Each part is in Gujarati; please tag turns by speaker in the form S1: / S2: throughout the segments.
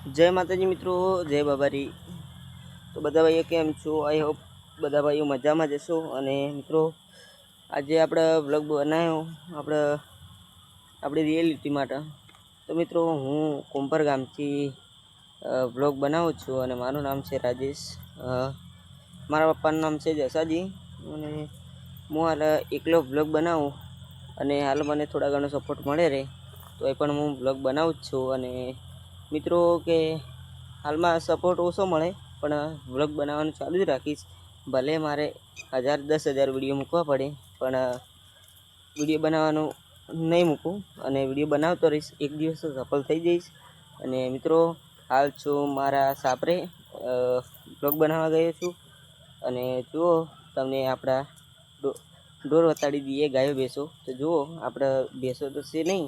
S1: જય માતાજી મિત્રો, જય બાબારી। તો બધા ભાઈઓ કેમ છો? આઈ હોપ બધા ભાઈઓ મજામાં જ હશો। અને મિત્રો આજે આપણે વ્લોગ બનાવ્યો આપણી રિયાલિટી માટે। તો મિત્રો હું કોંપર ગામથી વ્લોગ બનાવું છું અને મારું નામ છે રાજેશ। મારા પપ્પાનું નામ છે જસાજી અને હું હાલ એકલો વ્લોગ બનાવું અને હાલ મને થોડા ઘણો સપોર્ટ મળે રહે તો એ પણ હું વ્લોગ બનાવું જ છું। અને મિત્રો કે હાલમાં સપોર્ટ ઓછો મળે પણ વ્લોગ બનાવવાનું ચાલુ જ રાખીશ। ભલે મારે 1000 વિડીયો મૂકવા પડે પણ વિડીયો બનાવવાનું નહીં મૂકું અને વિડીયો બનાવતો રહીશ। એક દિવસ સફળ થઈ જઈશ। અને મિત્રો હાલ છું મારા સાપરે વ્લોગ બનાવવા ગયો છું અને જુઓ તમને આપણા ઢોર વતાડી દઈએ, ગાયો ભેંસો। તો જુઓ આપણે ભેંસો તો છે નહીં,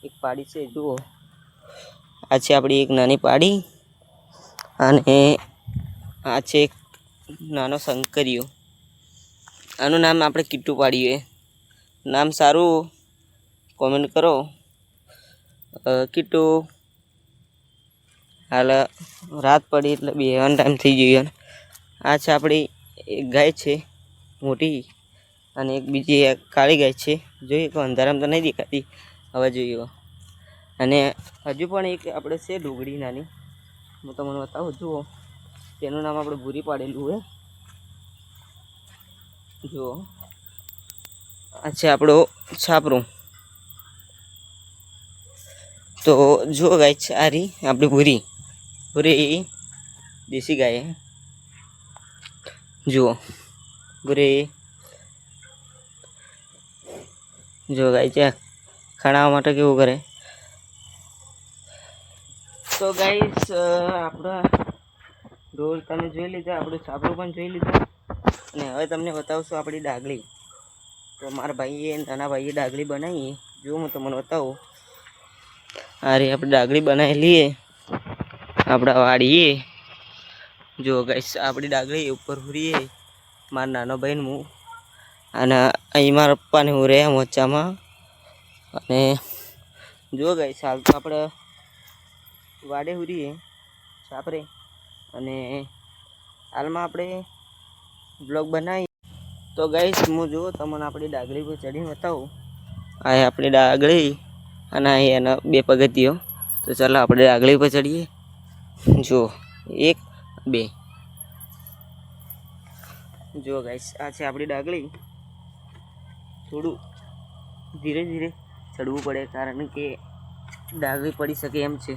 S1: એક પાડી છે। જુઓ આ છે આપણી એક નાની પાડી અને આ છે એક નાનો શંકરિયો। આનું નામ આપણે કીટુ પાડ્યું। નામ સારું કોમેન્ટ કરો કીટુ। હાલ રાત પડી એટલે બેહવાનો ટાઈમ થઈ ગયો। આ છે આપણી એક ગાય છે મોટી અને એક બીજી એક કાળી ગાય છે। જોઈએ તો અંધારામાં તો નહીં દેખાતી, હવે જોઈએ। અને હજુ પણ એક આપણે છે ઢોગળી નાની, હું તમને બતાવું। જુઓ તેનું નામ આપણે ભૂરી પાડેલું હોય। જુઓ આ છે આપણો છાપરો। તો જુઓ ગાય છે આ રહી આપણી ભૂરી દેશી ગાય। જુઓ ભૂરી જો ગાય છે ખાણાવવા માટે કેવું કરે। તો ગાઈસ આપણા ઢોર તમે જોઈ લીધા, આપણું છાપરું પણ જોઈ લીધું અને હવે તમને બતાવશું આપણી ડાગલી। તો મારા ભાઈએ નાના ભાઈએ ડાગલી બનાવી, જો હું તમને બતાવું। અરે આપણે ડાગલી બનાવેલી આપણા વાડીએ। જો ગાઈસ આપણી ડાગલી ઉપર હુરીએ, મારા નાનો ભાઈને હું અને અહીં મારા પપ્પાને હું રહ્યા મોચામાં। અને જો ગાઈસ હાલ તો આપણે વાડે હુરીએ છાપરે અને હાલમાં આપણે બ્લોગ બનાવી। તો ગાઈસ હું જુઓ તમને આપણી ડાગલી પર ચડીને બતાવું। આ આપણી ડાગલી અને અહીં એના 2 પગથિયો। તો ચાલો આપણે ડાગલી પર ચડીએ। જુઓ 1 2 જુઓ ગાઈસ આ છે આપણી ડાગલી। થોડું ધીરે ધીરે ચડવું પડે કારણ કે ડાગલી પડી શકે એમ છે।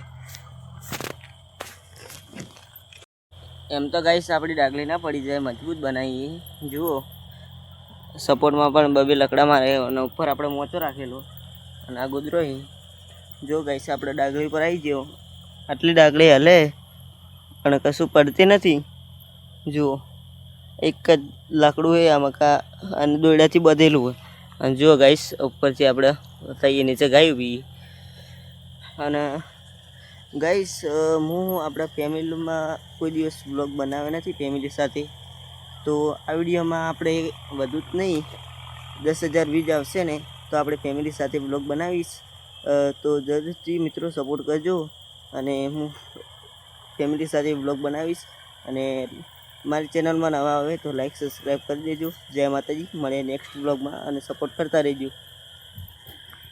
S1: એમ તો ગાઈસ આપણી ડાગલી ના પડી જાય, મજબૂત બનાવીએ। જુઓ સપોર્ટમાં પણ 2 લકડા મારે અને ઉપર આપણે મોચો રાખેલો અને આ ગોદરો। જો ગાઈસ આપણે ડાગલી પર આવી ગયો, આટલી ડાગલી હલે પણ કશું પડતી નથી। જુઓ એક જ લાકડું હોય આમાં અને દોરડાથી બધેલું હોય। અને જુઓ ગાઈસ ઉપરથી આપણે બતાવીએ નીચે ગાયું બી। અને ગાઈસ હું આપણા ફેમિલીમાં કોઈ દિવસ વ્લોગ બનાવ્યા નથી ફેમિલી સાથે। તો આ વિડીયોમાં આપણે વધુ જ નહીં 10,000 વ્યૂઝ આવશે ને તો આપણે ફેમિલી સાથે વ્લોગ બનાવીશ। તો જરૂરથી મિત્રો સપોર્ટ કરજો અને હું ફેમિલી સાથે વ્લોગ બનાવીશ। અને મારી ચેનલમાં નવા આવે તો લાઈક સબસ્ક્રાઈબ કરી દેજો। જય માતાજી, મળીએ નેક્સ્ટ વ્લોગમાં અને સપોર્ટ કરતા રહેજો।